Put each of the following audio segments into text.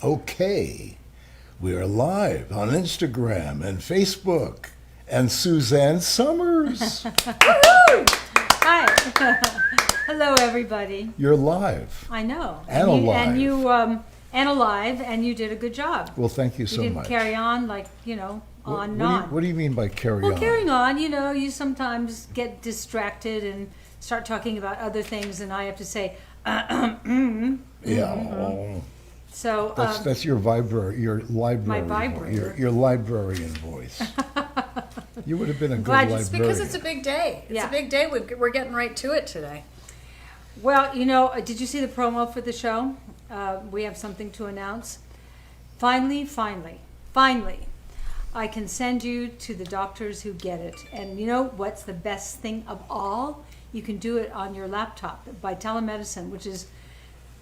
Okay, we are live on Instagram and Facebook and Suzanne Summers. Hi. Hello, everybody. You're live. I know. And alive. And alive, and you did a good job. Well, thank you so You didn't much. carry on like, on and on. What do you mean by carry on? Well, carrying on, you sometimes get distracted and start talking about other things, and I have to say, Yeah. Oh. So That's your library vibrator. your librarian voice. You would have been a good glad librarian. it's Because it's a big day. It's Yeah. a big day. We're getting right to it today. Well, did you see the promo for the show? We have something to announce. Finally, I can send you to the doctors who get it. And you know what's the best thing of all? You can do it on your laptop by telemedicine, which is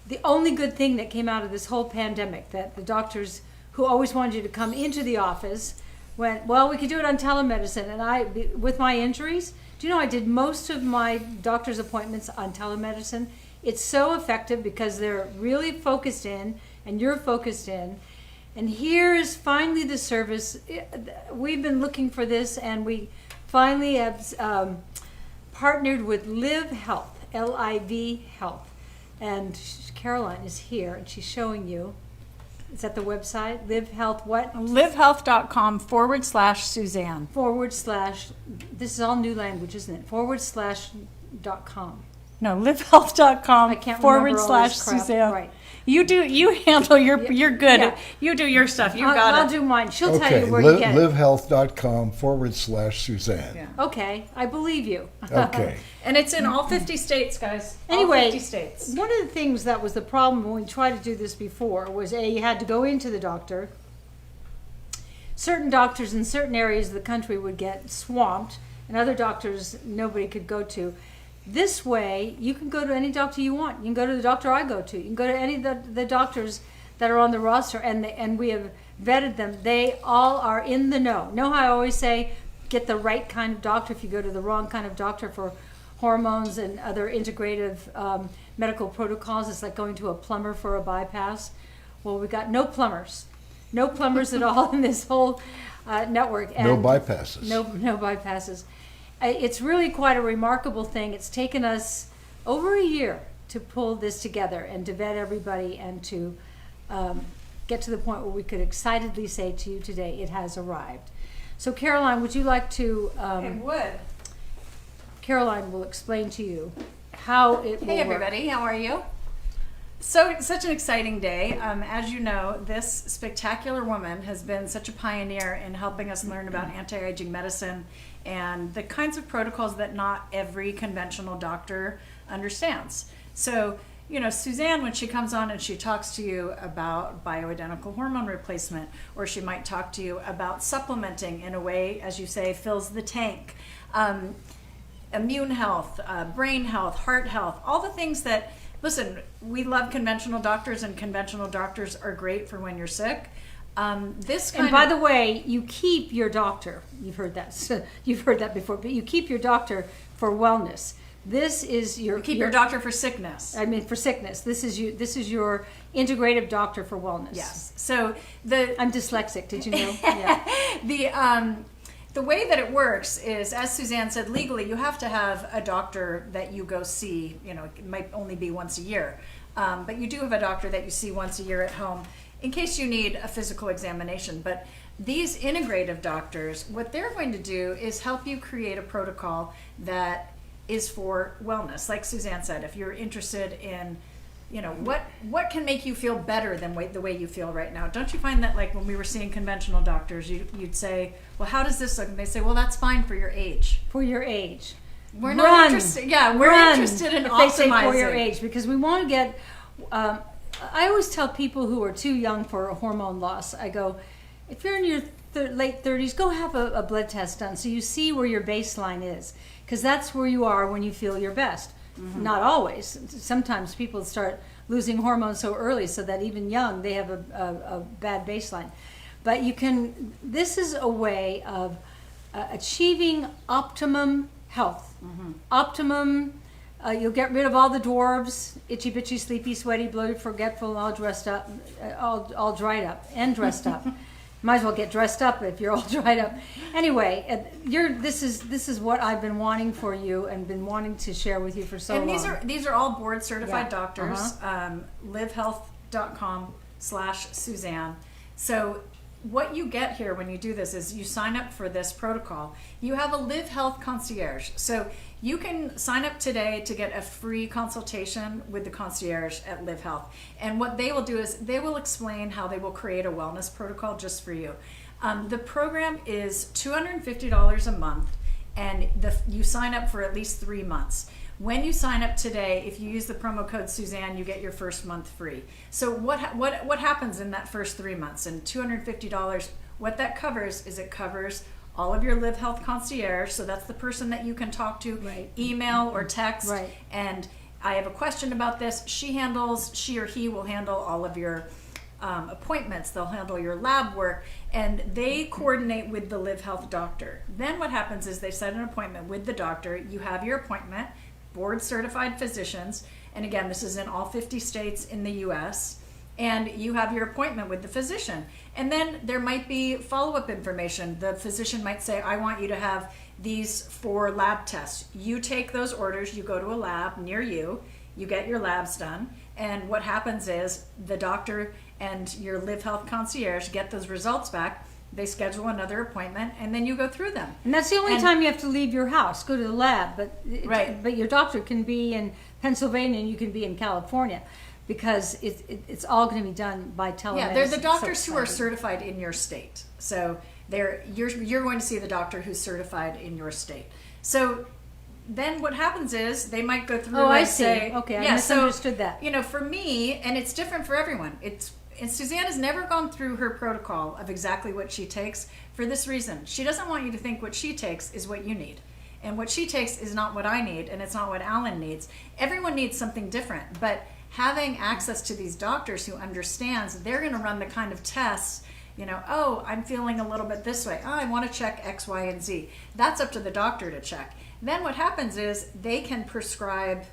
the only good thing that came out of this whole pandemic, that the doctors who always wanted you to come into the office went, well, we could do it on telemedicine. And with my injuries, do you know I did most of my doctor's appointments on telemedicine? It's so effective because they're really focused in and you're focused in. And here is finally the service. We've been looking for this, and we finally have partnered with Livv Health, L-I-V Health. And Caroline is here, and she's showing you. Is that the website? Livv Health what? Livvhealth.com/Suzanne. / this is all new language, isn't it? /.com. No, livvhealth.com I can't remember all this crap. /Suzanne. Right. You handle you're good. Yeah. You do your stuff. You got I'll it. do mine. She'll tell Okay, you where to get it. livhealth.com /Suzanne. Yeah. Okay, I believe you. Okay. And it's in all 50 states, guys. Anyway, all 50 states. one of the things that was the problem when we tried to do this before was you had to go into the doctor. Certain doctors in certain areas of the country would get swamped, and other doctors nobody could go to. This way, you can go to any doctor you want. You can go to the doctor I go to. You can go to any of the doctors that are on the roster, and we have vetted them. They all are in the know. Know how I always say, get the right kind of doctor. If you go to the wrong kind of doctor for hormones and other integrative medical protocols, it's like going to a plumber for a bypass. Well, we got no plumbers at all in this whole network. And No bypasses. No bypasses. It's really quite a remarkable thing. It's taken us over a year to pull this together and to vet everybody and to get to the point where we could excitedly say to you today, it has arrived. So Caroline, would you like to... It would. Caroline will explain to you how it will Hey, work. everybody. How are you? So, such an exciting day. As you know, this spectacular woman has been such a pioneer in helping us learn about anti-aging medicine and the kinds of protocols that not every conventional doctor understands. So, Suzanne, when she comes on and she talks to you about bioidentical hormone replacement, or she might talk to you about supplementing in a way, as you say, fills the tank, immune health, brain health, heart health, all the things that, listen, we love conventional doctors, and conventional doctors are great for when you're sick. And by the way, you keep your doctor. You've heard that. You've heard that before, but you keep your doctor for wellness. This is your keep your doctor for sickness. I mean, for sickness. This is your integrative doctor for wellness. Yes. So I'm dyslexic. Did you know? Yeah. The way that it works is, as Suzanne said, legally you have to have a doctor that you go see. It might only be once a year, but you do have a doctor that you see once a year at home in case you need a physical examination. But these integrative doctors, what they're going to do is help you create a protocol that is for wellness. Like Suzanne said, if you're interested in, what can make you feel better than the way you feel right now? Don't you find that, like, when we were seeing conventional doctors, you'd say, well, how does this look? And they say, well, that's fine for your age. For your age. We're not interested. Yeah, we're interested in if optimizing. They say for your age, because we want to get. I always tell people who are too young for a hormone loss, I go, if you're in your late 30s, go have a blood test done so you see where your baseline is, because that's where you are when you feel your best. Mm-hmm. Not always. Sometimes people start losing hormones so early so that even young they have a bad baseline. But this is a way of achieving optimum health, optimum You'll get rid of all the dwarves, itchy, bitchy, sleepy, sweaty, bloated, forgetful, all dressed up, all dried up and dressed up. Might as well get dressed up if you're all dried up. Anyway, this is what I've been wanting for you and been wanting to share with you for so long. And these are all board certified Yeah. doctors. Livhealth.com/Suzanne. So what you get here when you do this is you sign up for this protocol. You have a Livv Health concierge. So you can sign up today to get a free consultation with the concierge at Livv Health. And what they will do is they will explain how they will create a wellness protocol just for you. The program is $250 a month, and you sign up for at least 3 months. When you sign up today, if you use the promo code Suzanne, you get your first month free. So what happens in that first 3 months? And $250, what that covers is it covers all of your Livv Health concierge. So that's the person that you can talk to, Right. email or text. Right. And I have a question about this. She or he will handle all of your appointments. They'll handle your lab work, and they coordinate with the Livv Health doctor. Then what happens is they set an appointment with the doctor. You have your appointment, board certified physicians, and again, this is in all 50 states in the US, and you have your appointment with the physician. And then there might be follow-up information. The physician might say, I want you to have these 4 lab tests. You take those orders, you go to a lab near you, you get your labs done, and what happens is the doctor and your Livv Health concierge get those results back. They schedule another appointment, and then you go through them. And that's the only time you have to leave your house, go to the lab. Right. But your doctor can be in Pennsylvania and you can be in California, because it's all going to be done by telemedicine. Yeah, they're the doctors So who are exciting. certified in your state. So you're going to see the doctor who's certified in your state. So then what happens is they might go through. Oh, I and see. Say, Okay, I yeah, misunderstood that. You know, for me, and it's different for everyone. And Suzanne has never gone through her protocol of exactly what she takes for this reason. She doesn't want you to think what she takes is what you need. And what she takes is not what I need, and it's not what Alan needs. Everyone needs something different, but having access to these doctors who understands, they're going to run the kind of tests, you know, oh, I'm feeling a little bit this way. Oh, I want to check X, Y, and Z. That's up to the doctor to check. Then what happens is they can prescribe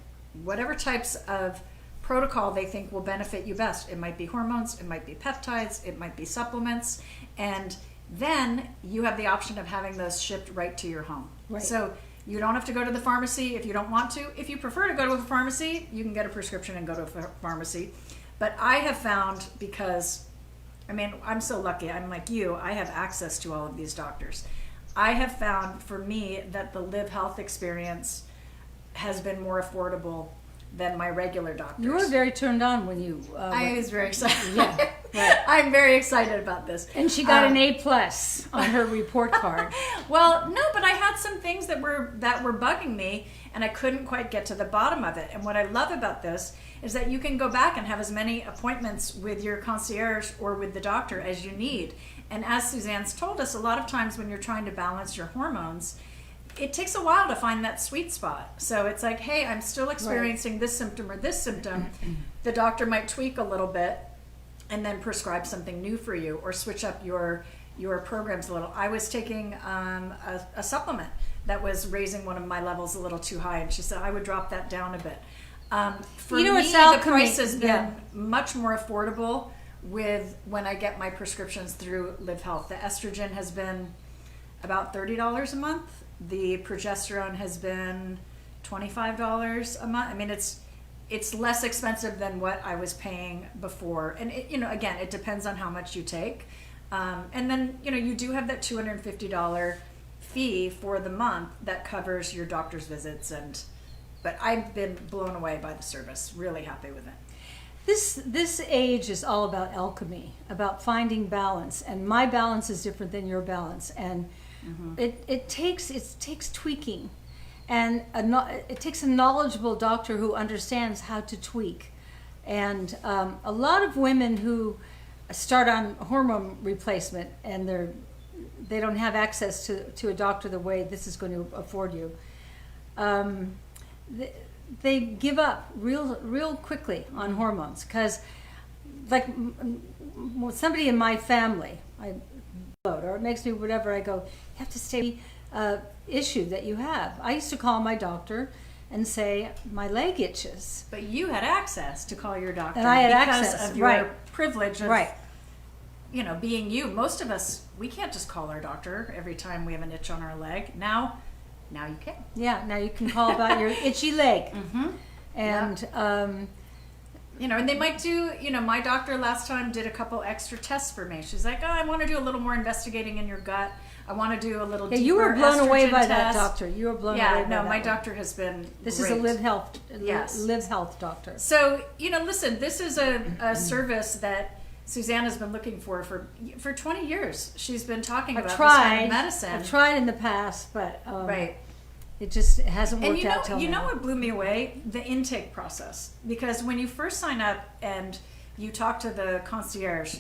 whatever types of protocol they think will benefit you best. It might be hormones, it might be peptides, it might be supplements, and then you have the option of having those shipped right to your home. Right. So you don't have to go to the pharmacy if you don't want to. If you prefer to go to a pharmacy, you can get a prescription and go to a pharmacy. But I have found, because, I mean, I'm so lucky, I'm like you, I have access to all of these doctors. I have found for me that the Livv Health experience has been more affordable than my regular doctors. You were very turned on when you. I was very excited. Yeah, right. I'm very excited about this. And she got an A+ on her report card. Well, no, but I had some things that were bugging me, and I couldn't quite get to the bottom of it. And what I love about this is that you can go back and have as many appointments with your concierge or with the doctor as you need. And as Suzanne's told us, a lot of times when you're trying to balance your hormones, it takes a while to find that sweet spot. So it's like, hey, I'm still experiencing this symptom or this symptom. The doctor might tweak a little bit and then prescribe something new for you, or switch up your programs a little. I was taking a supplement that was raising one of my levels a little too high, and she said I would drop that down a bit. For me, it's the alchemy. price has been Yeah. much more affordable with when I get my prescriptions through Livv Health. The estrogen has been about $30 a month. The progesterone has been $25 a month. I mean, it's less expensive than what I was paying before. And it, again, it depends on how much you take. And then, you do have that $250 fee for the month that covers your doctor's visits. But I've been blown away by the service. Really happy with it. This age is all about alchemy, about finding balance, and my balance is different than your balance, and it takes tweaking, and it takes a knowledgeable doctor who understands how to tweak, and a lot of women who start on hormone replacement and they don't have access to a doctor the way this is going to afford you. They give up real quickly on hormones, because like somebody in my family, or it makes me whatever, I go, you have to stay issue that you have. I used to call my doctor and say, my leg itches. But you had access to call your doctor. And I had because access, of your right. privilege of, Right. you know, being you. Most of us, we can't just call our doctor every time we have an itch on our leg. Now you can. Yeah, now you can call about your itchy leg. And, You know, and they might do, you know, my doctor last time did a couple extra tests for me. She's like, oh, I want to do a little more investigating in your gut. I want to do a little yeah, deeper you were blown away estrogen by that test." doctor. You were blown away Yeah, by no, that my one. doctor has been This great. is a Livv Health, Yes. Livv Health doctor. So, you know, listen, this is a service that Suzanne has been looking for 20 years. She's been talking about this kind of medicine. I've tried in the past, but Right. it just hasn't worked And out till you now. know what blew me away? The intake process. Because when you first sign up and you talk to the concierge,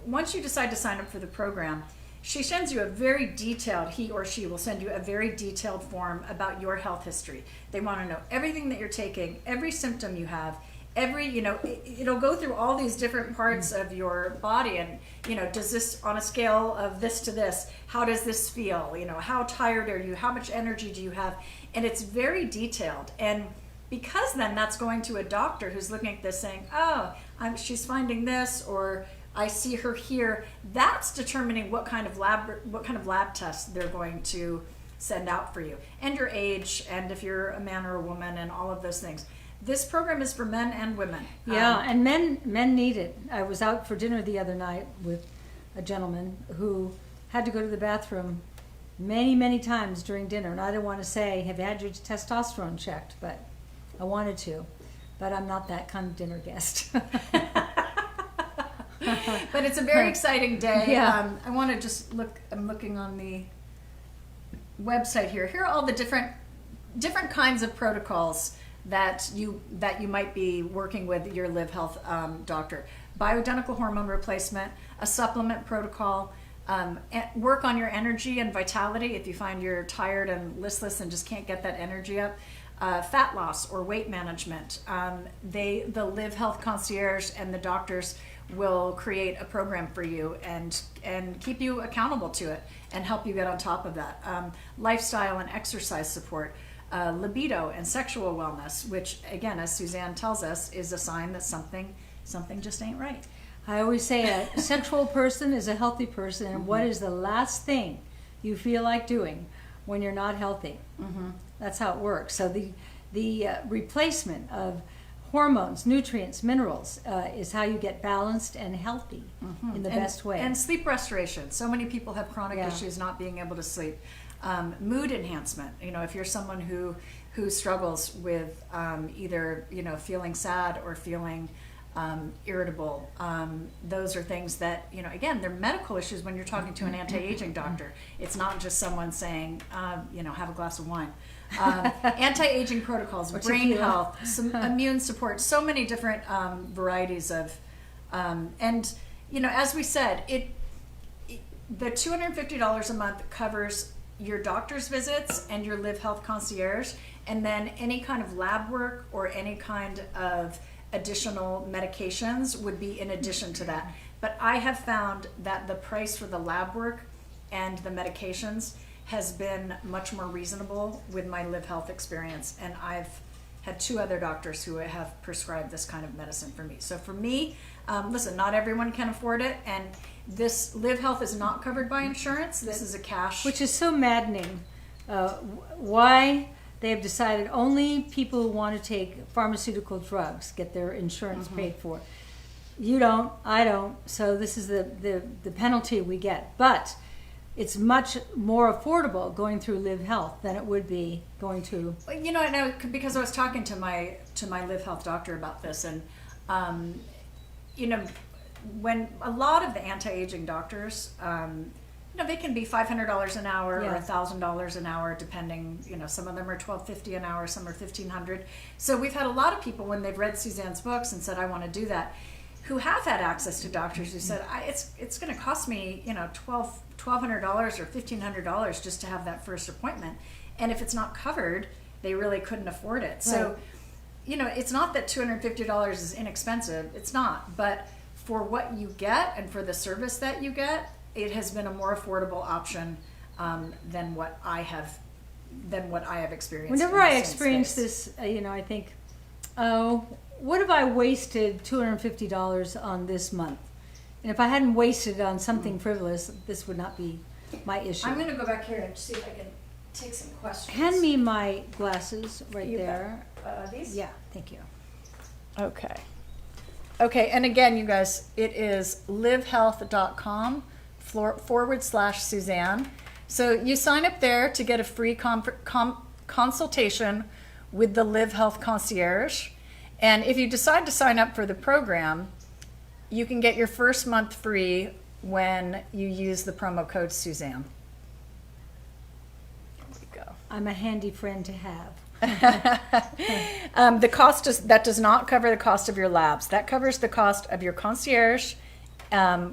once you decide to sign up for the program, she sends you a very detailed, he or she will send you a very detailed form about your health history. They want to know everything that you're taking, every symptom you have, it'll go through all these different parts of your body and, you know, does this on a scale of this to this, how does this feel? You know, how tired are you? How much energy do you have? And it's very detailed. And because then that's going to a doctor who's looking at this saying, oh, she's finding this, or I see her here. That's determining what kind of lab tests they're going to send out for you, and your age, and if you're a man or a woman, and all of those things. This program is for men and women. Yeah, and men need it. I was out for dinner the other night with a gentleman who had to go to the bathroom many, many times during dinner, and I didn't want to say, have you had your testosterone checked? But I wanted to, but I'm not that kind of dinner guest. But it's a very exciting day. Yeah. I want to just look. I'm looking on the website here. Here are all the different kinds of protocols that you might be working with your Livv Health doctor. Bioidentical hormone replacement, a supplement protocol, work on your energy and vitality if you find you're tired and listless and just can't get that energy up. Fat loss or weight management. The Livv Health concierge and the doctors will create a program for you and keep you accountable to it and help you get on top of that. Lifestyle and exercise support. Libido and sexual wellness, which again, as Suzanne tells us, is a sign that something just ain't right. I always say a sexual person is a healthy person, and what is the last thing you feel like doing when you're not healthy? That's how it works. So the replacement of hormones, nutrients, minerals is how you get balanced and healthy in the best way. And sleep restoration. So many people have chronic Yeah. issues not being able to sleep. Mood enhancement. You know, if you're someone who struggles with either, you know, feeling sad or feeling irritable, those are things that, you know, again, they're medical issues when you're talking to an anti-aging doctor. It's not just someone saying, you know, have a glass of wine. Anti-aging protocols, brain health, some immune support, so many different varieties of, and, you know, as we said, the $250 a month covers your doctor's visits and your Livv Health concierge, and then any kind of lab work or any kind of additional medications would be in addition to that. But I have found that the price for the lab work and the medications has been much more reasonable with my Livv Health experience, and I've had 2 other doctors who have prescribed this kind of medicine for me. So for me, listen, not everyone can afford it, and this Livv Health is not covered by insurance. This is a cash. Which is so maddening. Why they have decided only people who want to take pharmaceutical drugs get their insurance paid for. You don't, I don't, so this is the penalty we get. But it's much more affordable going through Livv Health than it would be going to. You know, I know because I was talking to my Livv Health doctor about this, and you know, when a lot of the anti-aging doctors, you know, they can be $500 an hour or $1,000 an hour, depending. You know, some of them are $1,250 an hour, some are $1,500. So we've had a lot of people when they've read Suzanne's books and said, "I want to do that," who have had access to doctors who said, "It's going to cost me, you know, $1,200 or $1,500 just to have that first appointment, and if it's not covered, they really couldn't afford it." Right. So, you know, it's not that $250 is inexpensive. It's not, but for what you get and for the service that you get, it has been a more affordable option than what I have than what I have experienced. Whenever in I the same experience space. this, I think, oh, what if I wasted $250 on this month? And if I hadn't wasted it on something frivolous, this would not be my issue. I'm going to go back here and see if I can take some questions. Hand me my glasses right You there. these? Yeah, thank you. Okay. Okay, and again, you guys, it is livhealth.com/Suzanne. So you sign up there to get a free consultation with the Livv Health Concierge. And if you decide to sign up for the program, you can get your first month free when you use the promo code Suzanne. There we go. I'm a handy friend to have. The cost does not cover the cost of your labs. That covers the cost of your concierge,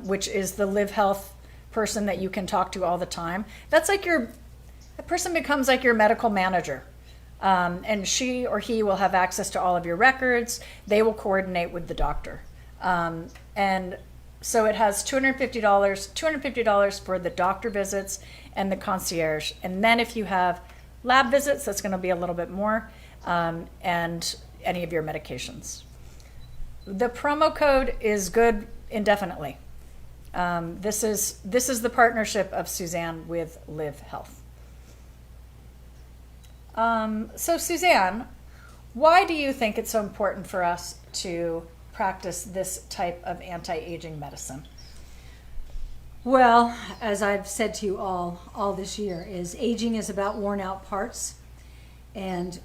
which is the Livv Health person that you can talk to all the time. That's like that person becomes like your medical manager. And she or he will have access to all of your records. They will coordinate with the doctor. And so it has $250 for the doctor visits and the concierge. And then if you have lab visits, that's going to be a little bit more, and any of your medications. The promo code is good indefinitely. This is the partnership of Suzanne with Livv Health. So Suzanne, why do you think it's so important for us to practice this type of anti-aging medicine? Well, as I've said to you all this year, is aging is about worn out parts. And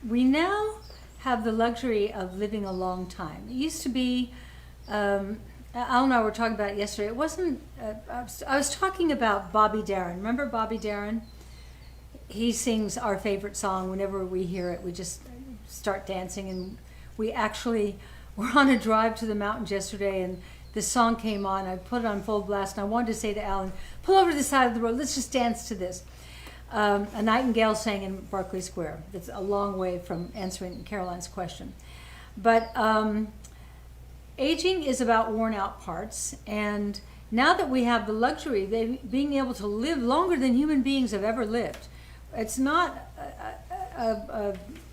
we now have the luxury of living a long time. It used to be, Al and I were talking about it yesterday. It wasn't, I was talking about Bobby Darin. Remember Bobby Darin? He sings our favorite song. Whenever we hear it, we just start dancing. And we actually were on a drive to the mountains yesterday, and this song came on. I put it on full blast, and I wanted to say to Alan, pull over to the side of the road. Let's just dance to this. A nightingale sang in Berkeley Square. It's a long way from answering Caroline's question. But aging is about worn out parts. And now that we have the luxury of being able to live longer than human beings have ever lived, it's not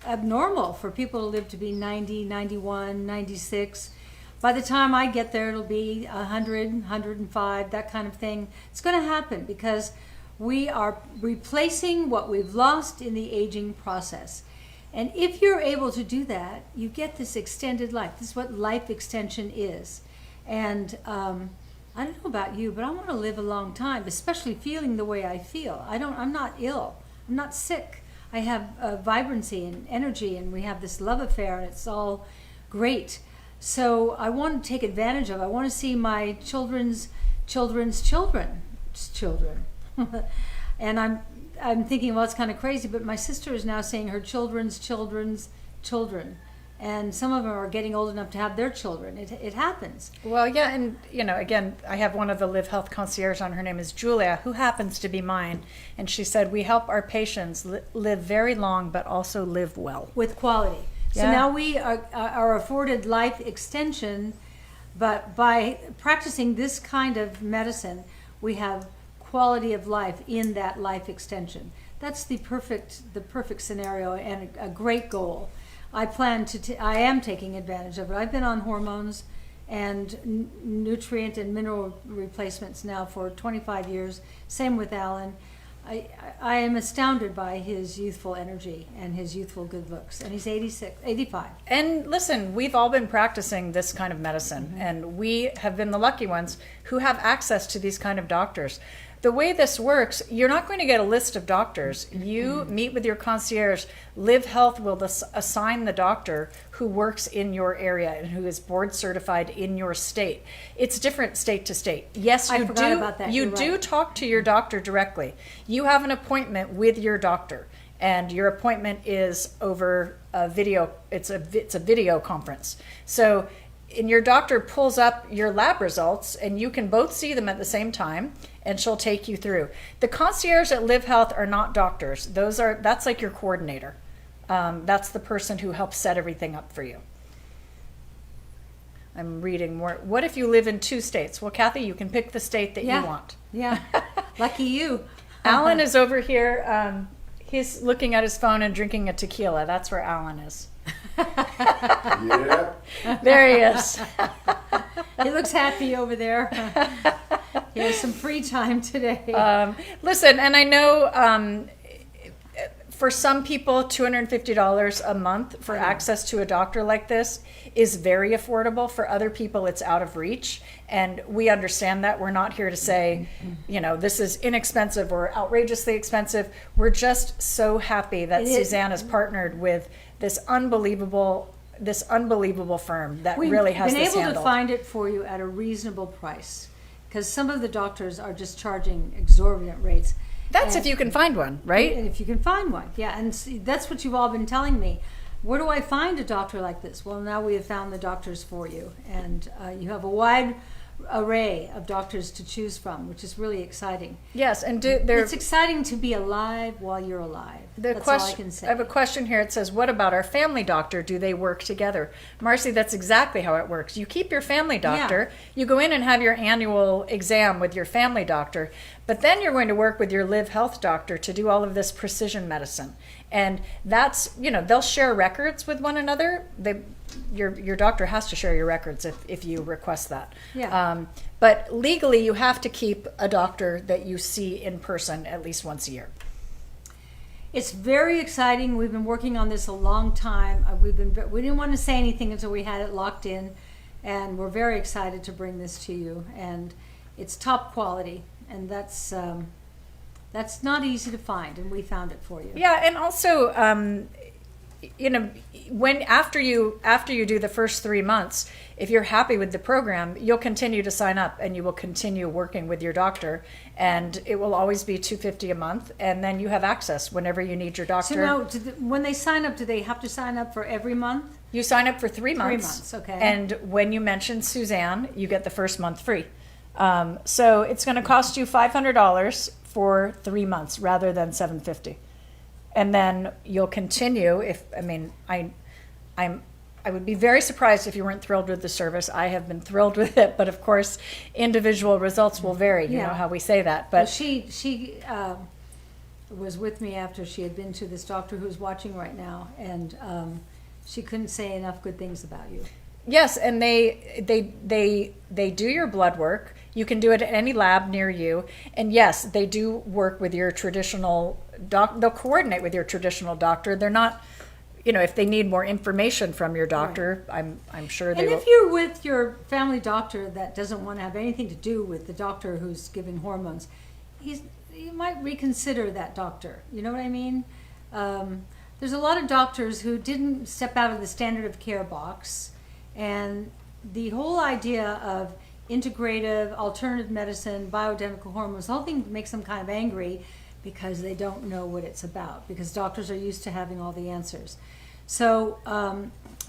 abnormal for people to live to be 90, 91, 96. By the time I get there, it'll be 100, 105, that kind of thing. It's going to happen because we are replacing what we've lost in the aging process. And if you're able to do that, you get this extended life. This is what life extension is. And I don't know about you, but I want to live a long time, especially feeling the way I feel. I'm not ill. I'm not sick. I have vibrancy and energy, and we have this love affair, and it's all great. So I want to take advantage of it. I want to see my children's children's children. And I'm thinking, well, it's kind of crazy, but my sister is now saying her children's children's children. And some of them are getting old enough to have their children. It happens. Well, yeah, and again, I have one of the Livv Health concierge on. Her name is Julia, who happens to be mine, and she said we help our patients live very long, but also live well With quality. So Yeah. now we are afforded life extension, but by practicing this kind of medicine, we have quality of life in that life extension. That's the perfect scenario and a great goal. I am taking advantage of it. I've been on hormones and nutrient and mineral replacements now for 25 years. Same with Alan. I am astounded by his youthful energy and his youthful good looks. And he's 85. And listen, we've all been practicing this kind of medicine, and we have been the lucky ones who have access to these kind of doctors. The way this works, you're not going to get a list of doctors. You meet with your concierge. Livv Health will assign the doctor who works in your area and who is board certified in your state. It's different state to state. Yes, I forgot about that. You You're do right. talk to your doctor directly. You have an appointment with your doctor, and your appointment is over a video. It's a video conference. So, and your doctor pulls up your lab results, and you can both see them at the same time, and she'll take you through. The concierge at Livv Health are not doctors. That's like your coordinator. That's the person who helps set everything up for you. I'm reading more. What if you live in 2 states? Well, Kathy, you can pick the state that Yeah. you want. Yeah. Lucky you. Alan is over here. He's looking at his phone and drinking a tequila. That's where Alan is. Yeah. There he is. He looks happy over there. He has some free time today. Listen, and I know for some people, $250 a month for access to a doctor like this is very affordable. For other people, it's out of reach. And we understand that. We're not here to say, this is inexpensive or outrageously expensive. We're just so happy that Suzanne has partnered with this unbelievable firm that really has this handled. We've been able to find it for you at a reasonable price, because some of the doctors are just charging exorbitant rates. That's if you can find one, right? And if you can find one, yeah. And see, that's what you've all been telling me. Where do I find a doctor like this? Well, now we have found the doctors for you, and you have a wide array of doctors to choose from, which is really exciting. Yes, and it's exciting to be alive while you're alive. That's all I can say. I have a question here. It says, what about our family doctor? Do they work together? Marcy, that's exactly how it works. You keep your family doctor. Yeah. You go in and have your annual exam with your family doctor, but then you're going to work with your Livv health doctor to do all of this precision medicine. And that's, they'll share records with one another. Your doctor has to share your records if you request that. Yeah. But legally, you have to keep a doctor that you see in person at least once a year. It's very exciting. We've been working on this a long time. We didn't want to say anything until we had it locked in, and we're very excited to bring this to you. And it's top quality, and that's not easy to find, and we found it for you. Yeah, and also, after you do the first 3 months, if you're happy with the program, you'll continue to sign up, and you will continue working with your doctor, and it will always be $250 a month, and then you have access whenever you need your doctor. So now, when they sign up, do they have to sign up for every month? You sign up for 3 months. 3 months, okay. And when you mention Suzanne, you get the first month free. So it's going to cost you $500 for 3 months rather than $750. And then you'll continue I would be very surprised if you weren't thrilled with the service. I have been thrilled with it, but of course, individual results will vary. You know how we say that. But well, she was with me after she had been to this doctor who's watching right now, and she couldn't say enough good things about you. Yes, and they do your blood work. You can do it at any lab near you. And yes, they do work with your traditional they'll coordinate with your traditional doctor. They're not, if they need more information from your doctor, right. I'm sure they will. And if you're with your family doctor that doesn't want to have anything to do with the doctor who's giving hormones, you might reconsider that doctor. You know what I mean? There's a lot of doctors who didn't step out of the standard of care box, and the whole idea of integrative, alternative medicine, bioidentical hormones, the whole thing makes them kind of angry because they don't know what it's about, because doctors are used to having all the answers. So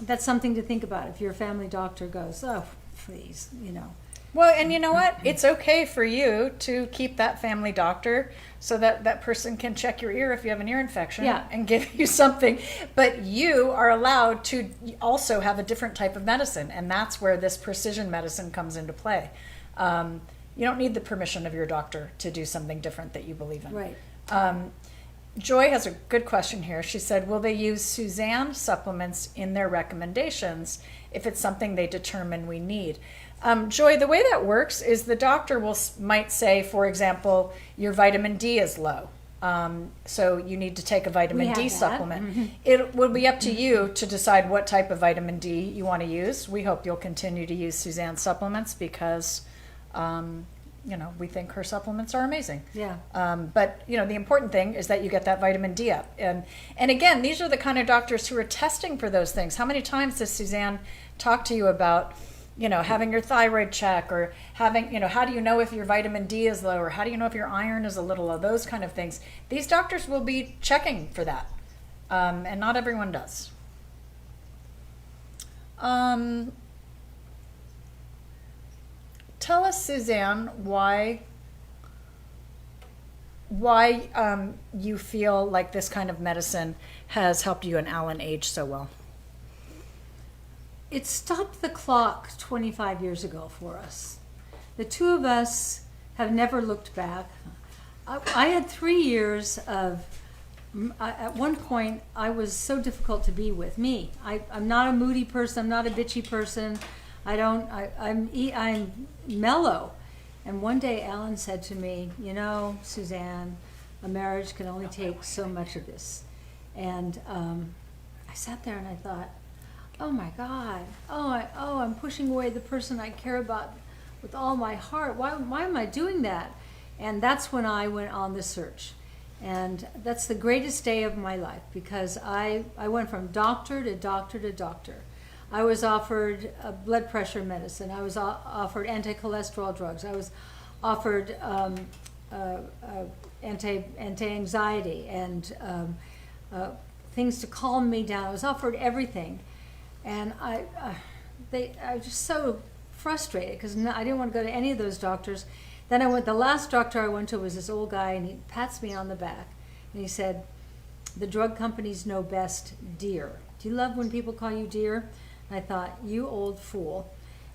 that's something to think about if your family doctor goes, oh, please, Well, and you know what? It's okay for you to keep that family doctor so that that person can check your ear if you have an ear infection and give you something. But you are allowed to also have a different type of medicine, and that's where this precision medicine comes into play. You don't need the permission of your doctor to do something different that you believe in. Right. Joy has a good question here. She said, will they use Suzanne supplements in their recommendations if it's something they determine we need? Joy, the way that works is the doctor might say, for example, your vitamin D is low. So you need to take a vitamin D supplement. Mm-hmm. It will be up to you to decide what type of vitamin D you want to use. We hope you'll continue to use Suzanne supplements because, we think her supplements are amazing. Yeah. But the important thing is that you get that vitamin D up. And again, these are the kind of doctors who are testing for those things. How many times does Suzanne talk to you about having your thyroid check, or having, how do you know if your vitamin D is low, or how do you know if your iron is a little low, those kind of things. These doctors will be checking for that, and not everyone does. Tell us, Suzanne, why you feel like this kind of medicine has helped you and Alan age so well. It stopped the clock 25 years ago for us. The two of us have never looked back. I had 3 years of At one point, I was so difficult to be with. I'm not a moody person. I'm not a bitchy person. I'm mellow. And one day, Alan said to me, "You know, Suzanne, a marriage can only take so much of this." And I sat there and I thought, "Oh my God! I'm pushing away the person I care about with all my heart. Why am I doing that?" And that's when I went on the search. And that's the greatest day of my life, because I went from doctor to doctor to doctor. I was offered blood pressure medicine. I was offered anti-cholesterol drugs. I was offered anti-anxiety and things to calm me down. I was offered everything. And I was just so frustrated because I didn't want to go to any of those doctors. Then the last doctor I went to was this old guy, and he pats me on the back, and he said, "The drug companies know best, dear." Do you love when people call you dear? And I thought, you old fool.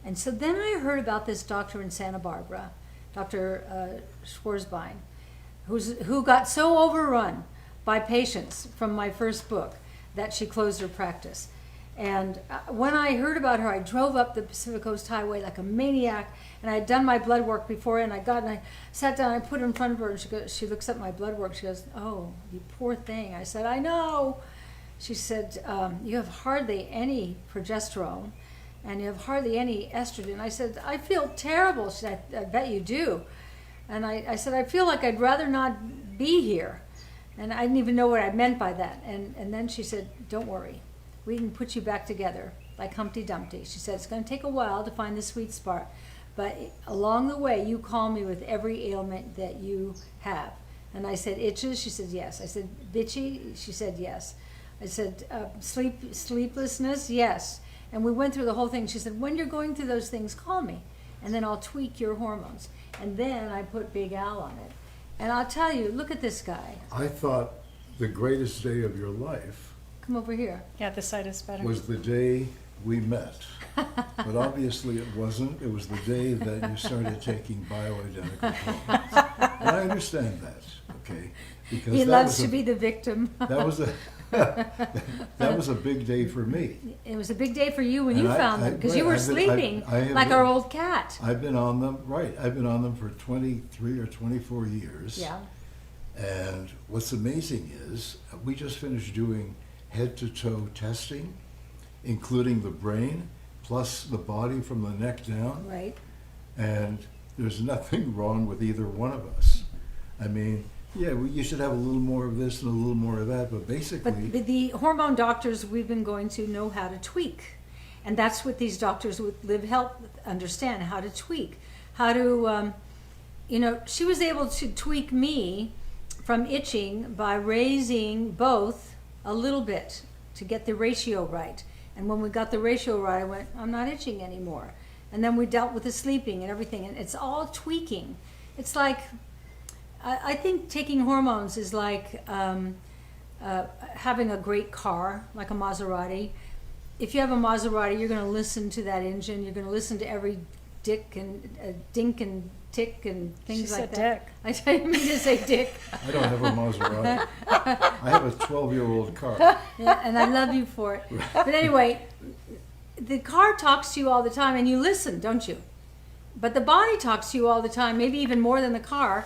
And so then I heard about this doctor in Santa Barbara, Dr. Schwarzbein, who got so overrun by patients from my first book that she closed her practice. And when I heard about her, I drove up the Pacific Coast Highway like a maniac, and I had done my blood work before, and I sat down, I put it in front of her, and she looks at my blood work, she goes, "Oh, you poor thing." I said, "I know." She said, "You have hardly any progesterone, and you have hardly any estrogen." I said, "I feel terrible." She said, "I bet you do." And I said, "I feel like I'd rather not be here." And I didn't even know what I meant by that. And then she said, "Don't worry. We can put you back together like Humpty Dumpty." She said, "It's going to take a while to find the sweet spot, but along the way, you call me with every ailment that you have." And I said, "Itches?" She said, "Yes." I said, "Bitchy?" She said, "Yes." I said, "Sleeplessness?" "Yes." And we went through the whole thing. She said, "When you're going through those things, call me, and then I'll tweak your hormones." And then I put Big Al on it. And I'll tell you, look at this guy. I thought the greatest day of your life Come over here. Yeah, this side is better. was the day we met. But obviously it wasn't. It was the day that you started taking bioidentical hormones. And I understand that, okay? Because He that loves was to a- be the victim. That was a that was a big day for me. It was a big day for you when And you found them, because you were I've been- sleeping I have like been- our old cat. I've been on them, right. I've been on them for 23 or 24 years. Yeah. And what's amazing is we just finished doing head-to-toe testing, including the brain, plus the body from the neck down. Right. And there's nothing wrong with either one of us. I mean, yeah, you should have a little more of this and a little more of that, but basically, But the hormone doctors we've been going to know how to tweak. And that's what these doctors with Livv Health understand, how to tweak. How to, she was able to tweak me from itching by raising both a little bit to get the ratio right. And when we got the ratio right, I went, "I'm not itching anymore." And then we dealt with the sleeping and everything. And it's all tweaking. It's like, I think taking hormones is like having a great car, like a Maserati. If you have a Maserati, you're going to listen to that engine. You're going to listen to every dink and tick and things She like said that. dick. I didn't mean to say dick. I don't have a Maserati. I have a 12-year-old car. Yeah, and I love you for it. But anyway, the car talks to you all the time, and you listen, don't you? But the body talks to you all the time, maybe even more than the car,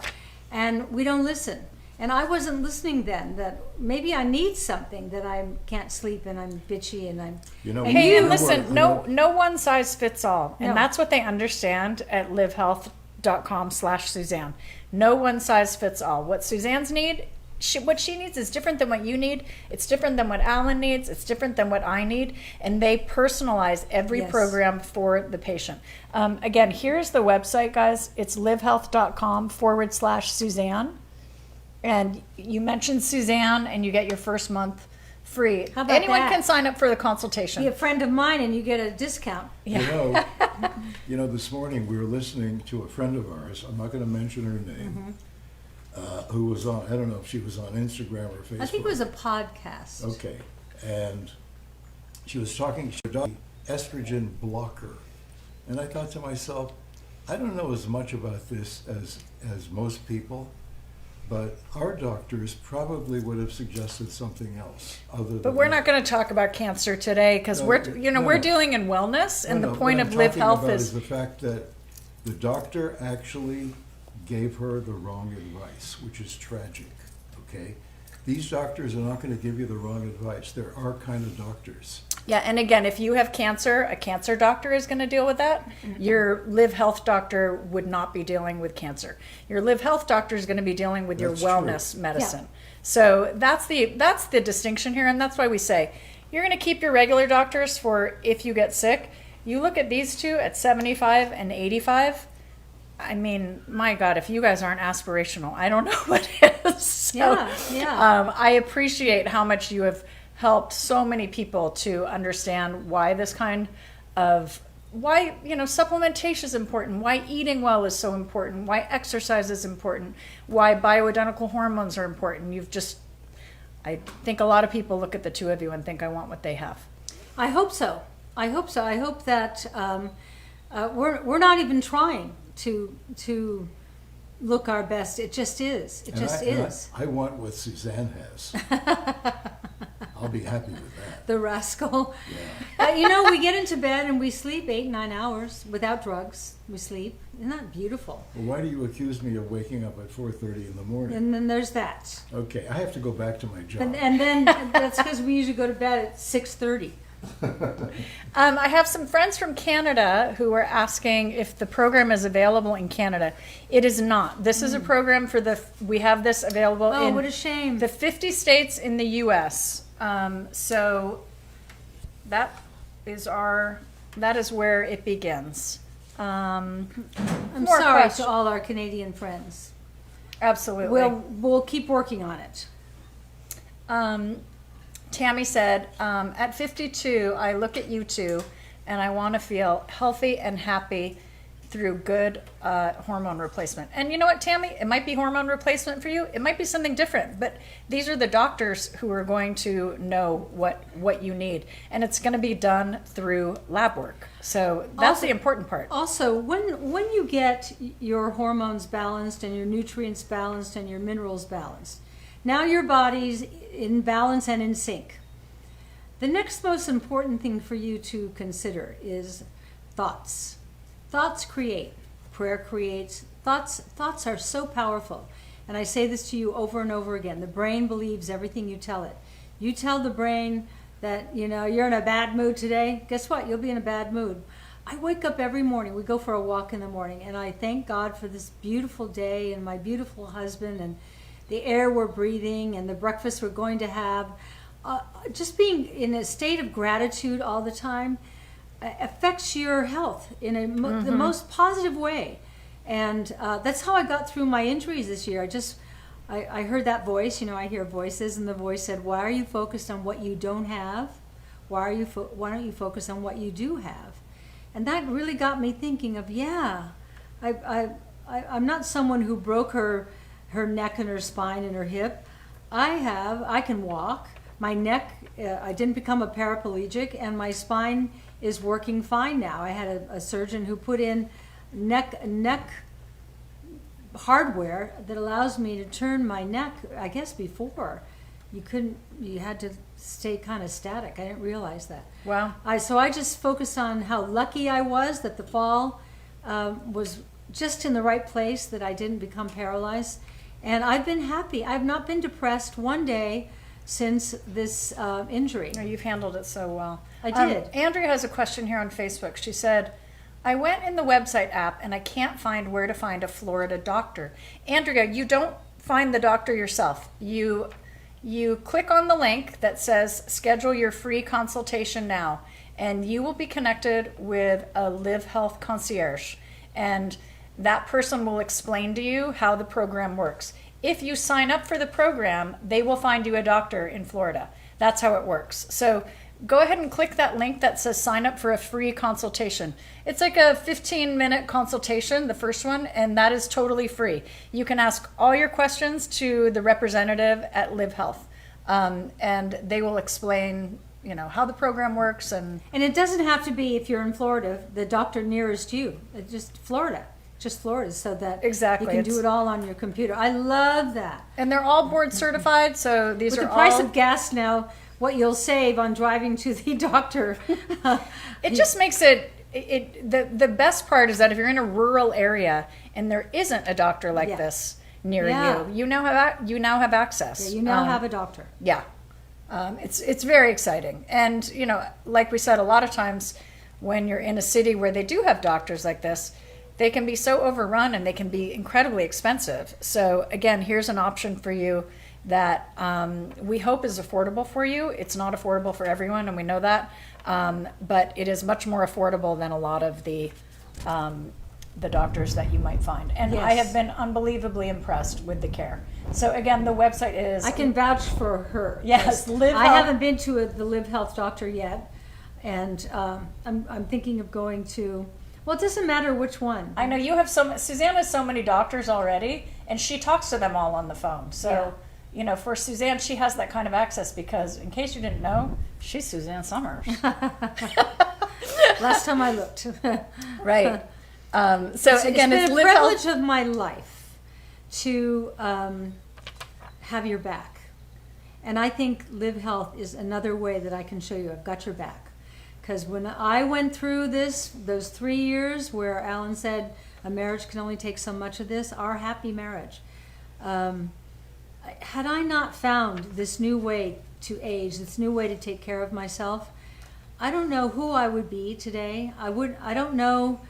and we don't listen. And I wasn't listening then, that maybe I need something, that I can't sleep and I'm bitchy and I'm... You know, Hey, we and were- listen, no one size fits all. And No. that's what they understand at livhealth.com/Suzanne. No one size fits all. What Suzanne's what she needs is different than what you need. It's different than what Alan needs. It's different than what I need. And they personalize every Yes. program for the patient. Again, here's the website, guys. It's livhealth.com/Suzanne. And you mention Suzanne and you get your first month free. How about Anyone that? can sign up for the consultation. Be a friend of mine and you get a discount. You know, this morning we were listening to a friend of ours, I'm not going to mention her name, who was on, I don't know if she was on Instagram or Facebook. I think it was a podcast. Okay, and she was talking, she was estrogen blocker. And I thought to myself, I don't know as much about this as most people, but our doctors probably would have suggested something else other than. But we're not going to talk about cancer today because we're dealing in wellness, and the point of Livv Health is the fact that the doctor actually gave her the wrong advice, which is tragic. Okay, these doctors are not going to give you the wrong advice. There are kind of doctors. Yeah, and again, if you have cancer, a cancer doctor is going to deal with that. Your Livv Health doctor would not be dealing with cancer. Your Livv Health doctor is going to be dealing with your That's wellness true. medicine. So that's the distinction here, and that's why we say you're going to keep your regular doctors for if you get sick. You look at these two at 75 and 85. I mean, my God, if you guys aren't aspirational, I don't know what is. So, Yeah. I appreciate how much you have helped so many people to understand why this kind of supplementation is important, why eating well is so important, why exercise is important, why bioidentical hormones are important. I think a lot of people look at the two of you and think I want what they have. I hope so. I hope that we're not even trying to look our best. It just is. It just is. I want what Suzanne has. I'll be happy with that. The rascal. Yeah. We get into bed and we sleep 8-9 hours without drugs. We sleep. Isn't that beautiful? Well, why do you accuse me of waking up at 4:30 in the morning? And then there's that. Okay, I have to go back to my job. And then that's because we usually go to bed at 6:30. I have some friends from Canada who are asking if the program is available in Canada. It is not. This is a program we have this available Oh, in what a shame. the 50 states in the U.S. So that is where it begins. I'm more sorry questions. to all our Canadian friends. Absolutely. We'll keep working on it. Tammy said, at 52, I look at you two and I want to feel healthy and happy through good hormone replacement. And you know what, Tammy? It might be hormone replacement for you. It might be something different. But these are the doctors who are going to know what you need. And it's going to be done through lab work. So that's the important part. Also, when you get your hormones balanced and your nutrients balanced and your minerals balanced, now your body's in balance and in sync. The next most important thing for you to consider is thoughts. Thoughts create. Prayer creates. Thoughts are so powerful. And I say this to you over and over again. The brain believes everything you tell it. You tell the brain that, you're in a bad mood today. Guess what? You'll be in a bad mood. I wake up every morning. We go for a walk in the morning. And I thank God for this beautiful day and my beautiful husband and the air we're breathing and the breakfast we're going to have. Just being in a state of gratitude all the time affects your health in the most positive way. And that's how I got through my injuries this year. I heard that voice. I hear voices, and the voice said, why are you focused on what you don't have? Why don't you focus on what you do have? And that really got me thinking of, I'm not someone who broke her neck and her spine and her hip. I can walk. My neck, I didn't become a paraplegic, and my spine is working fine now. I had a surgeon who put in neck hardware that allows me to turn my neck. I guess before you had to stay kind of static. I didn't realize that. Wow. So I just focused on how lucky I was that the fall was just in the right place, that I didn't become paralyzed. And I've been happy. I've not been depressed one day since this injury. Oh, you've handled it so well. I did. Andrea has a question here on Facebook. She said, I went in the website app and I can't find where to find a Florida doctor. Andrea, you don't find the doctor yourself. You click on the link that says schedule your free consultation now, and you will be connected with a Livv Health concierge. And that person will explain to you how the program works. If you sign up for the program, they will find you a doctor in Florida. That's how it works. So go ahead and click that link that says sign up for a free consultation. It's like a 15-minute consultation, the first one, and that is totally free. You can ask all your questions to the representative at Livv Health, and they will explain how the program works. And it doesn't have to be, if you're in Florida, the doctor nearest you. It's just Florida. just Florida, so that Exactly. you can do It's- it all on your computer. I love that. And they're all board certified, so these With are the price all. of gas now, what you'll save on driving to the doctor. It just makes the best part is that if you're in a rural area and there isn't a doctor like Yeah. this near Yeah. you, you now have access. Yeah, you now have a doctor. Yeah. It's very exciting. And, you know, like we said, a lot of times when you're in a city where they do have doctors like this, they can be so overrun and they can be incredibly expensive. So, again, here's an option for you that we hope is affordable for you. It's not affordable for everyone, and we know that. But it is much more affordable than a lot of the doctors that you might find. And I Yes. have been unbelievably impressed with the care. So, again, the website is... I can vouch for her. Yes, Livv I Health. haven't been to the Livv Health doctor yet, and I'm thinking of going to. Well, it doesn't matter which one. I know you have Suzanne has so many doctors already, and she talks to them all on the phone. So, you know, for Suzanne, she has that kind of access because, in case you didn't know, she's Suzanne Summers. Last time I looked. Right. So It's again, been it's a Livv privilege Health. of my life to have your back, and I think Livv Health is another way that I can show you I've got your back. Because when I went through those 3 years where Alan said a marriage can only take so much of this, our happy marriage, had I not found this new way to age, this new way to take care of myself, I don't know who I would be today. I don't know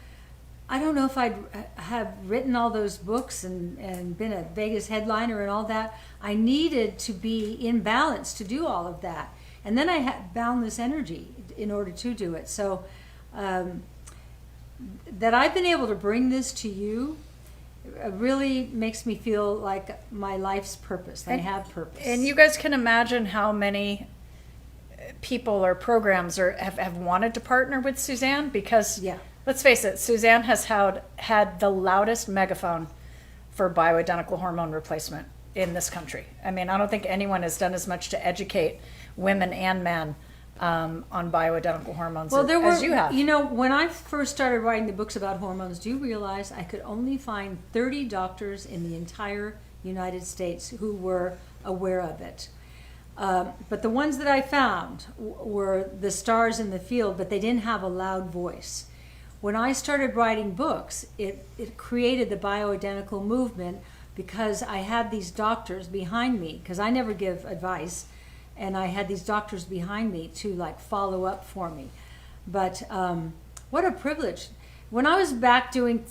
if I'd have written all those books and been a Vegas headliner and all that. I needed to be in balance to do all of that. And then I had boundless energy in order to do it. So that I've been able to bring this to you really makes me feel like my life's purpose. I have purpose. And you guys can imagine how many people or programs have wanted to partner with Suzanne because, let's face it, Suzanne has had the loudest megaphone for bioidentical hormone replacement in this country. I mean, I don't think anyone has done as much to educate women and men on bioidentical hormones as you have. You know, when I first started writing the books about hormones, do you realize I could only find 30 doctors in the entire United States who were aware of it. But the ones that I found were the stars in the field, but they didn't have a loud voice. When I started writing books, it created the bioidentical movement because I had these doctors behind me, because I never give advice, and I had these doctors behind me to like follow up for me. But what a privilege. When I was back doing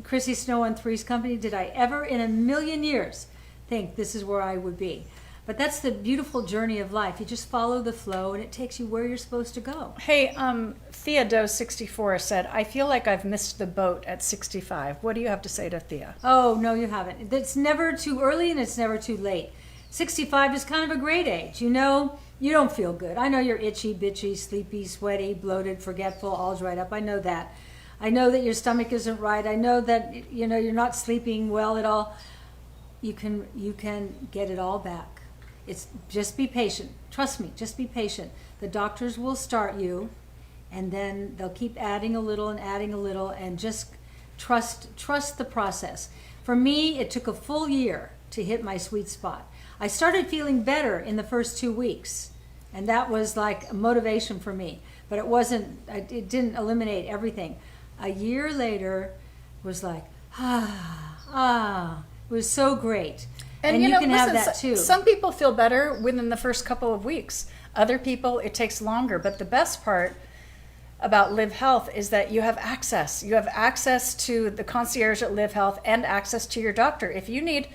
Chrissy Snow and Three's Company, did I ever in a million years think this is where I would be? But that's the beautiful journey of life. You just follow the flow and it takes you where you're supposed to go. Hey, Thea Doe 64 said, I feel like I've missed the boat at 65. What do you have to say to Thea? Oh, no, you haven't. It's never too early and it's never too late. 65 is kind of a great age. You know, you don't feel good. I know you're itchy, bitchy, sleepy, sweaty, bloated, forgetful, all dried up. I know that. I know that your stomach isn't right. I know that, you know, you're not sleeping well at all. You can get it all back. It's just be patient. Trust me, just be patient. The doctors will start you and then they'll keep adding a little and just trust the process. For me, it took a full year to hit my sweet spot. I started feeling better in the first 2 weeks, and that was like a motivation for me. But it didn't eliminate everything. A year later was like, it was so great. And you can have that too. Some people feel better within the first couple of weeks. Other people, it takes longer. But the best part about Livv Health is that you have access. You have access to the concierge at Livv Health and access to your doctor. If you need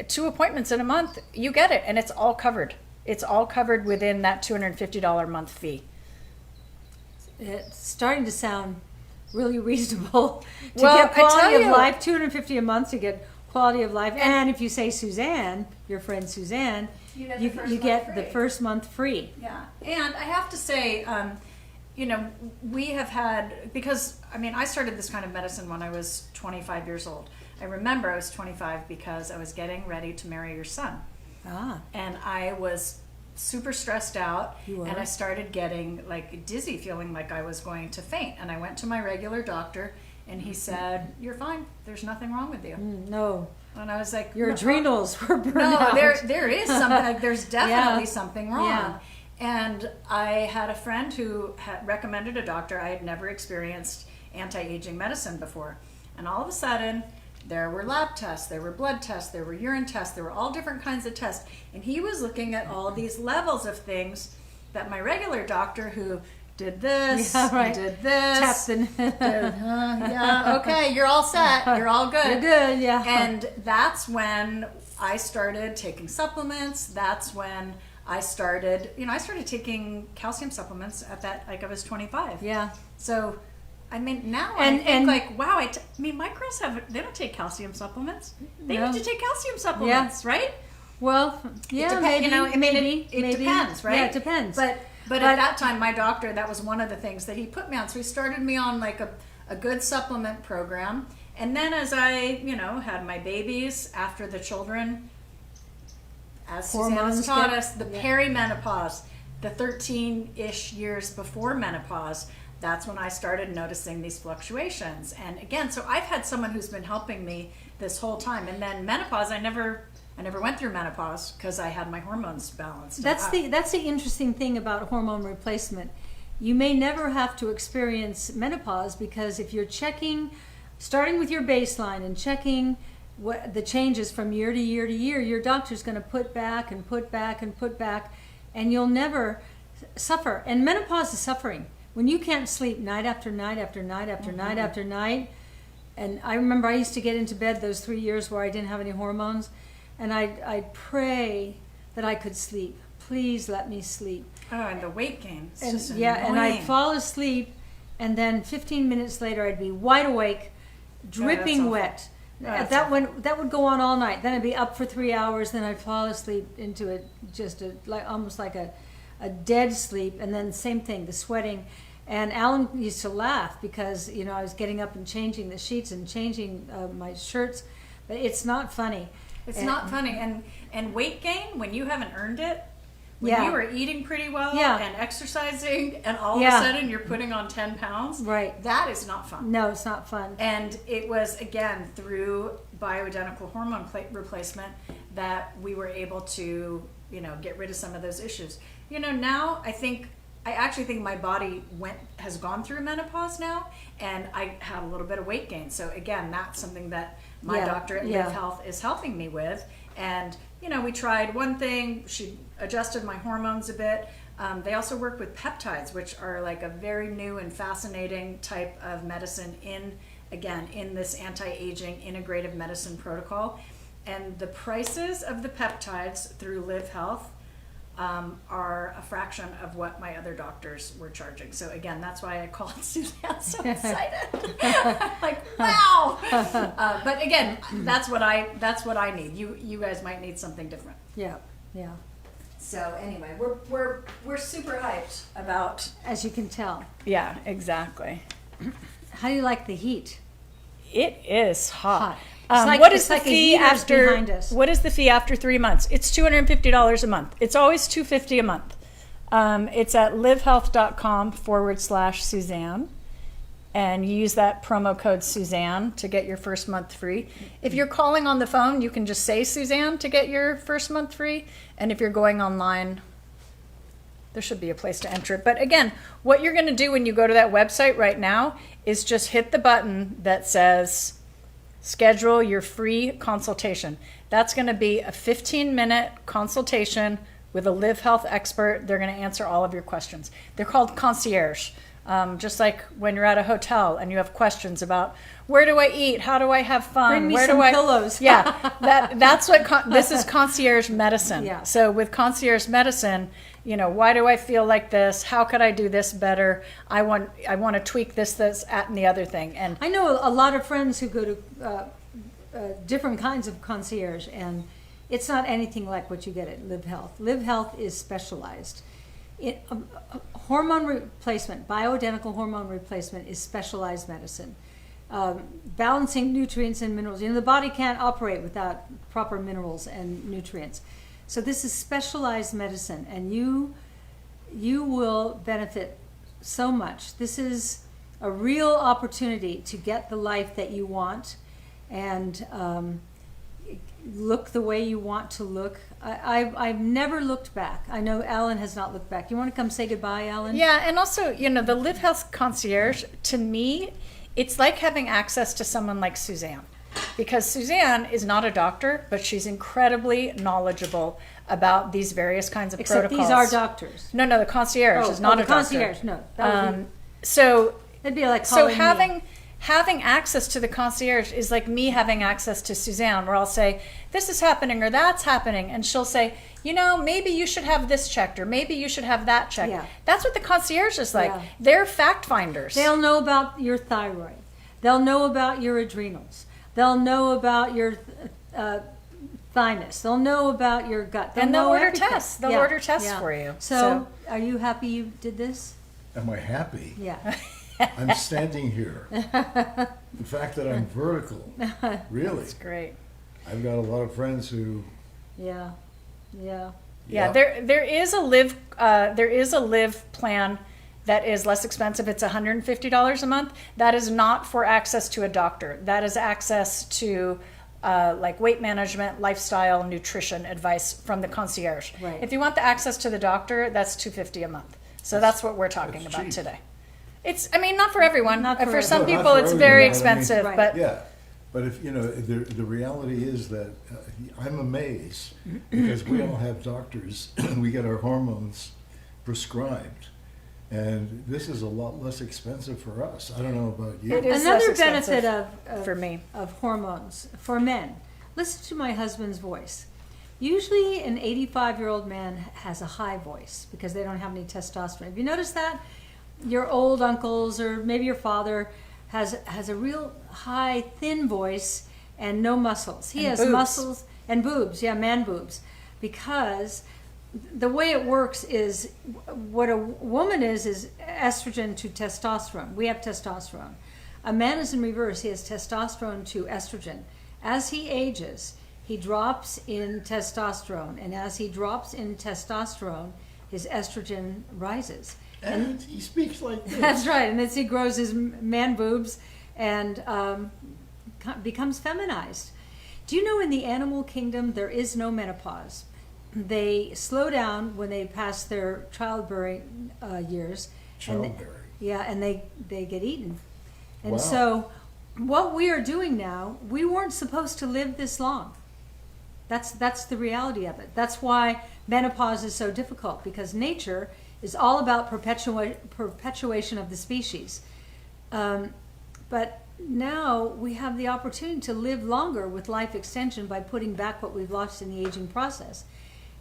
2 appointments in a month, you get it, and it's all covered. It's all covered within that $250 a month fee. It's starting to sound really reasonable to Well, get I tell quality of you- life, $250 a month to get quality of life. And if you say Suzanne, your friend Suzanne, you get the first month free. Yeah, and I have to say, you know, we have had, because, I mean, I started this kind of medicine when I was 25 years old. I remember I was 25 because I was getting ready to marry your son. And I was super stressed out, and I started getting like dizzy, feeling like I was going to faint. And I went to my regular doctor, and he said, "You're fine. There's nothing wrong with you." No, And I was like, your "No, adrenals were burned no, out. there is something. There's definitely Yeah. something wrong." Yeah. And I had a friend who had recommended a doctor. I had never experienced anti-aging medicine before, and all of a sudden, there were lab tests, there were blood tests, there were urine tests, there were all different kinds of tests, and he was looking at all these levels of things that my regular doctor, who did this, Yeah, right. did this, Tapped in. yeah, okay, you're all set, you're all good. You're good, yeah. And that's when I started taking supplements. That's when I started, I started taking calcium supplements at that, like I was 25. Yeah. So, I mean, now And- I think like, wow, I mean, my girls they don't take calcium supplements. They No. need to take calcium supplements, right? Well, yeah, It maybe. it maybe. depends, right? Yeah, it depends. But at that time, my doctor, that was one of the things that he put me on. So he started me on like a good supplement program. And then as I, had my babies after the children, as Suzanne Hormones has taught get- us, the yeah. perimenopause, the 13-ish years before menopause, that's when I started noticing these fluctuations. And again, so I've had someone who's been helping me this whole time. And then menopause, I never went through menopause because I had my hormones balanced. That's the interesting thing about hormone replacement. You may never have to experience menopause because if you're starting with your baseline and checking what the changes from year to year to year, your doctor's going to put back and put back and put back, and you'll never suffer. And menopause is suffering. When you can't sleep night after night after night after night after night, and I remember I used to get into bed those 3 years where I didn't have any hormones, and I'd pray that I could sleep. Please let me sleep. Oh, and the weight gain. It's And just and I'd annoying. fall asleep, and then 15 minutes later I'd be wide awake, dripping awful. wet. That's that would go on all night. Then I'd be up for 3 hours. Then I'd fall asleep into it, almost like a dead sleep. And then same thing, the sweating. And Alan used to laugh because I was getting up and changing the sheets and changing my shirts, but it's not funny. It's not funny. And weight gain, when you haven't earned it, when Yeah. you were eating pretty well Yeah. and exercising, and all of Yeah. a sudden you're putting on 10 pounds, Right. that is not fun. No, it's not fun. And it was, again, through bioidentical hormone replacement that we were able to, get rid of some of those issues. Now I actually think my body has gone through menopause now, and I have a little bit of weight gain. So again, that's something that my Yeah, doctor at yeah. Livv Health is helping me with. And we tried one thing. She adjusted my hormones a bit. They also work with peptides, which are like a very new and fascinating type of medicine in this anti-aging integrative medicine protocol. And the prices of the peptides through Livv Health are a fraction of what my other doctors were charging. So again, that's why I called Suzanne so excited. Like, wow! But again, that's what I need. You guys might need something different. Yeah, yeah. So anyway, we're super hyped about. As you can tell. Yeah, exactly. How do you like the heat? It is hot. It's like- What is it's the like a fee heater's after? behind us. What is the fee after 3 months? It's $250 a month. It's always $250 a month. It's at livhealth.com/Suzanne, and you use that promo code Suzanne to get your first month free. If you're calling on the phone, you can just say Suzanne to get your first month free, and if you're going online, there should be a place to enter it. But again, what you're going to do when you go to that website right now is just hit the button that says schedule your free consultation. That's going to be a 15-minute consultation with a Livv Health expert. They're going to answer all of your questions. They're called concierge. Just like when you're at a hotel and you have questions about where do I eat, how do I have fun, Bring me where some do I pillows. Yeah, that's what this is, concierge medicine. Yeah. So with concierge medicine, why do I feel like this? How could I do this better? I want to tweak this, and the other thing. And I know a lot of friends who go to different kinds of concierge, and it's not anything like what you get at Livv Health. Livv Health is specialized. Hormone replacement, bioidentical hormone replacement, is specialized medicine. Balancing nutrients and minerals. The body can't operate without proper minerals and nutrients. So this is specialized medicine, and you will benefit so much. This is a real opportunity to get the life that you want and look the way you want to look. I've never looked back. I know Alan has not looked back. You want to come say goodbye, Alan? Yeah, and also, you know, the Livv Health concierge, to me, it's like having access to someone like Suzanne. Because Suzanne is not a doctor, but she's incredibly knowledgeable about these various kinds of Except protocols. these are doctors. No, the concierge is not the a doctor. concierge, no. That would be, So it'd be like so calling me. having access to the concierge is like me having access to Suzanne, where I'll say, this is happening or that's happening. And she'll say, you know, maybe you should have this checked or maybe you should have that checked. Yeah. That's what the concierge is like. Yeah. They're fact finders. They'll know about your thyroid. They'll know about your adrenals. They'll know about your thymus. They'll know about your gut. And they'll know order everything. tests. They'll Yeah, order tests yeah. for you. So, are you happy you did this? Am I happy? Yeah. I'm standing here. The fact that I'm vertical, really. It's great. I've got a lot of friends who, Yeah. Yeah. Yeah, there is a Livv plan that is less expensive. It's $150 a month. That is not for access to a doctor. That is access to like weight management, lifestyle, nutrition advice from the concierge. Right. If you want the access to the doctor, that's $250 a month. So that's what we're talking that's about cheap. today. It's, I mean, not for everyone. Not for For some everyone. people, Not for it's everyone, very but I mean- expensive. Right. But yeah. But if, you know, the reality is that I'm amazed because we all have doctors, we get our hormones prescribed. And this is a lot less expensive for us. I don't know about you. It is Another less benefit expensive of for me. of hormones for men. Listen to my husband's voice. Usually, an 85-year-old man has a high voice because they don't have any testosterone. Have you noticed that? Your old uncles or maybe your father has a real high, thin voice and no muscles. He And has boobs. muscles and boobs, yeah, man boobs, because the way it works is what a woman is estrogen to testosterone. We have testosterone. A man is in reverse. He has testosterone to estrogen. As he ages, he drops in testosterone, and as he drops in testosterone, his estrogen rises. And he speaks like this. That's right. And as he grows his man boobs and becomes feminized. Do you know in the animal kingdom there is no menopause? They slow down when they pass their childbearing years. Childbearing. And they get eaten. And Wow. so what we are doing now, we weren't supposed to live this long. That's the reality of it. That's why menopause is so difficult, because nature is all about perpetuation of the species. But now we have the opportunity to live longer with life extension by putting back what we've lost in the aging process.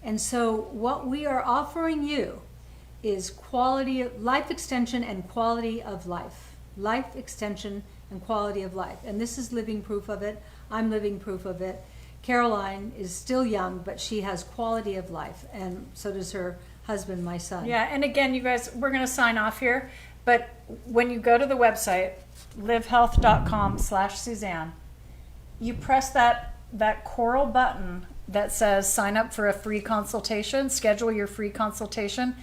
And so what we are offering you is quality of life extension and quality of life. Life extension and quality of life. And this is living proof of it. I'm living proof of it. Caroline is still young, but she has quality of life, and so does her husband, my son. Yeah, and again, you guys, we're going to sign off here, but when you go to the website, livvhealth.com/Suzanne, you press that coral button that says sign up for a free consultation, schedule your free consultation.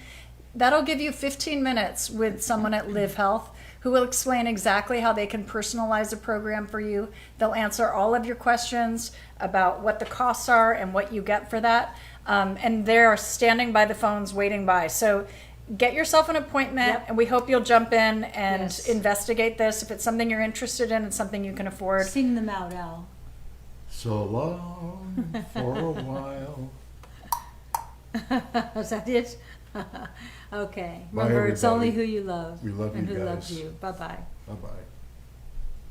That'll give you 15 minutes with someone at Livv Health who will explain exactly how they can personalize a program for you. They'll answer all of your questions about what the costs are and what you get for that. And they're standing by the phones waiting by. So get yourself an appointment, Yep. and we hope you'll jump in and Yes. investigate this. If it's something you're interested in and something you can afford. Sing them out, Al. So long for a while. Is that it? Okay. Bye, Remember, it's only who everybody. you love. We love and you who loves guys. you. Bye-bye. Bye-bye.